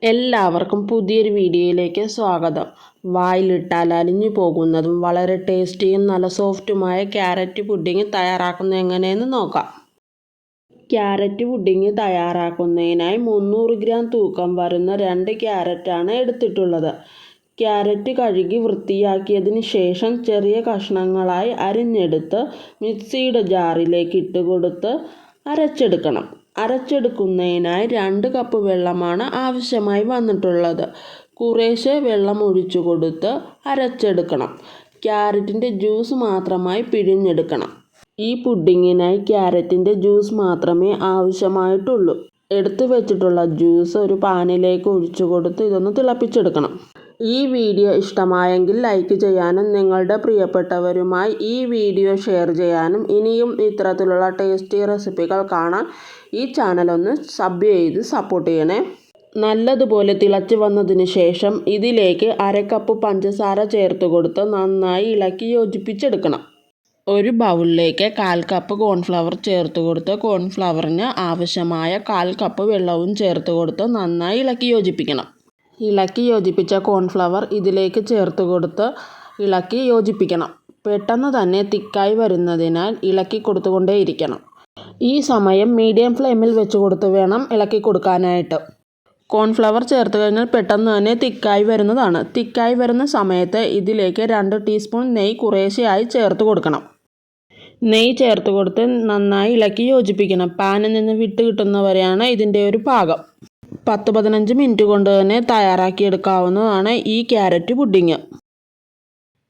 എല്ലാവർക്കും പുതിയൊരു വീഡിയോയിലേക്ക് സ്വാഗതം. വായിലിട്ടാൽ അലിഞ്ഞു പോകുന്നതും വളരെ ടേസ്റ്റിയും നല്ല സോഫ്റ്റുമായ ക്യാരറ്റ് പുഡിംഗ് തയ്യാറാക്കുന്നത് എങ്ങനെയെന്ന് നോക്കാം. ക്യാരറ്റ് പുഡിംഗ് തയ്യാറാക്കുന്നതിനായി 300 ഗ്രാം തൂക്കം വരുന്ന 2 ക്യാരറ്റാണ് എടുത്തിട്ടുള്ളത്. ക്യാരറ്റ് കഴുകി വൃത്തിയാക്കിയതിന് ശേഷം ചെറിയ കഷ്ണങ്ങളായി അരിഞ്ഞെടുത്ത് മിക്സിയുടെ ജാറിലേക്ക് ഇട്ടുകൊടുത്ത് അരച്ചെടുക്കണം. അരച്ചെടുക്കുന്നതിനായി 2 കപ്പ് വെള്ളമാണ് ആവശ്യമായി വന്നിട്ടുള്ളത്. കുറേശ്ശെ വെള്ളം ഒഴിച്ചു കൊടുത്ത് അരച്ചെടുക്കണം. ക്യാരറ്റിൻ്റെ ജ്യൂസ് മാത്രമായി പിഴിഞ്ഞെടുക്കണം. ഈ പുഡിങ്ങിനായി ക്യാരറ്റിൻ്റെ ജ്യൂസ് മാത്രമേ ആവശ്യമായിട്ടുള്ളൂ. എടുത്തു വെച്ചിട്ടുള്ള ജ്യൂസ് ഒരു പാനിലേക്ക് ഒഴിച്ചു കൊടുത്ത് ഇതൊന്ന് തിളപ്പിച്ചെടുക്കണം. ഈ വീഡിയോ ഇഷ്ടമായെങ്കിൽ ലൈക്ക് ചെയ്യാനും നിങ്ങളുടെ പ്രിയപ്പെട്ടവരുമായി ഈ വീഡിയോ ഷെയർ ചെയ്യാനും ഇനിയും ഇത്തരത്തിലുള്ള ടേസ്റ്റി റെസിപ്പികൾ കാണാൻ ഈ ചാനലൊന്ന് സബ് ചെയ്ത് സപ്പോർട്ട് ചെയ്യണേ. നല്ലതുപോലെ തിളച്ച് വന്നതിന് ശേഷം ഇതിലേക്ക് 1/2 കപ്പ് പഞ്ചസാര ചേർത്ത് കൊടുത്ത് നന്നായി ഇളക്കി യോജിപ്പിച്ചെടുക്കണം. ഒരു ബൗളിലേക്ക് 1/4 കപ്പ് കോൺഫ്ലവർ ചേർത്ത് കൊടുത്ത് കോൺഫ്ലവറിന് ആവശ്യമായ 1/4 കപ്പ് വെള്ളവും ചേർത്ത് കൊടുത്ത് നന്നായി ഇളക്കി യോജിപ്പിക്കണം. ഇളക്കി യോജിപ്പിച്ച കോൺഫ്ലവർ ഇതിലേക്ക് ചേർത്ത് കൊടുത്ത് ഇളക്കി യോജിപ്പിക്കണം. പെട്ടെന്ന് തന്നെ തിക്കായി വരുന്നതിനാൽ ഇളക്കി കൊടുത്തുകൊണ്ടേയിരിക്കണം. ഈ സമയം മീഡിയം ഫ്ലെയിമിൽ വെച്ച് കൊടുത്ത് വേണം ഇളക്കി കൊടുക്കാനായിട്ട്. കോൺഫ്ലവർ ചേർത്ത് കഴിഞ്ഞാൽ പെട്ടെന്ന് തന്നെ തിക്കായി വരുന്നതാണ്. തിക്കായി വരുന്ന സമയത്ത് ഇതിലേക്ക് 2 ടീസ്പൂൺ നെയ്യ് കുറേശ്ശെയായി ചേർത്ത് കൊടുക്കണം. നെയ്യ് ചേർത്ത് കൊടുത്ത് നന്നായി ഇളക്കി യോജിപ്പിക്കണം. പാനിൽ നിന്ന് വിട്ട് കിട്ടുന്നവരെയാണ് ഇതിൻ്റെ ഒരു പാകം. 10-15 മിനിറ്റ് കൊണ്ട് തന്നെ തയ്യാറാക്കിയെടുക്കാവുന്നതാണ് ഈ ക്യാരറ്റ് പുഡിങ്.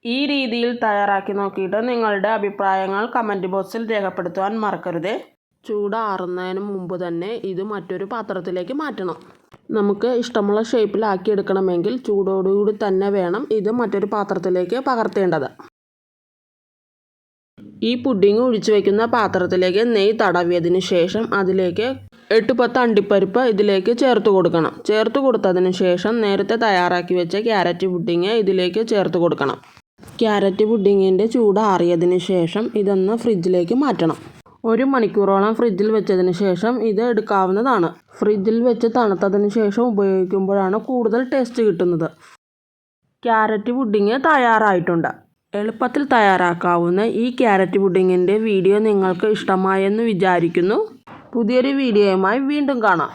ഈ രീതിയിൽ തയ്യാറാക്കി നോക്കിയിട്ട് നിങ്ങളുടെ അഭിപ്രായങ്ങൾ കമൻറ്റ് ബോക്സിൽ രേഖപ്പെടുത്തുവാൻ മറക്കരുത്. ചൂടാറുന്നതിന് മുമ്പ് തന്നെ ഇത് മറ്റൊരു പാത്രത്തിലേക്ക് മാറ്റണം. നമുക്ക് ഇഷ്ടമുള്ള ഷേപ്പിലാക്കി എടുക്കണമെങ്കിൽ ചൂടോടുകൂടി തന്നെ വേണം ഇത് മറ്റൊരു പാത്രത്തിലേക്ക് പകർത്തേണ്ടത്. ഈ പുഡിങ് ഒഴിച്ചു വയ്ക്കുന്ന പാത്രത്തിലേക്ക് നെയ്യ് തടവിയതിന് ശേഷം അതിലേക്ക് 8-10 അണ്ടിപ്പരിപ്പ് ഇതിലേക്ക് ചേർത്ത് കൊടുക്കണം. ചേർത്ത് കൊടുത്തതിന് ശേഷം നേരത്തെ തയ്യാറാക്കി വെച്ച ക്യാരറ്റ് പുഡിങ് ഇതിലേക്ക് ചേർത്ത് കൊടുക്കണം. ക്യാരറ്റ് പുഡിങ്ങിൻ്റെ ചൂടാറിയതിന് ശേഷം ഇതൊന്ന് ഫ്രിഡ്ജിലേക്ക് മാറ്റണം. 1 മണിക്കൂറോളം ഫ്രിഡ്ജിൽ വെച്ചതിന് ശേഷം ഇത് എടുക്കാവുന്നതാണ്. ഫ്രിഡ്ജിൽ വെച്ച് തണുത്തതിന് ശേഷം ഉപയോഗിക്കുമ്പോഴാണ് കൂടുതൽ ടേസ്റ്റ് കിട്ടുന്നത്. ക്യാരറ്റ് പുഡിങ് തയ്യാറായിട്ടുണ്ട്. എളുപ്പത്തിൽ തയ്യാറാക്കാവുന്ന ഈ ക്യാരറ്റ് പുഡിങ്ങിൻ്റെ വീഡിയോ നിങ്ങൾക്ക് ഇഷ്ടമായെന്ന് വിചാരിക്കുന്നു. പുതിയൊരു വീഡിയോയുമായി വീണ്ടും കാണാം.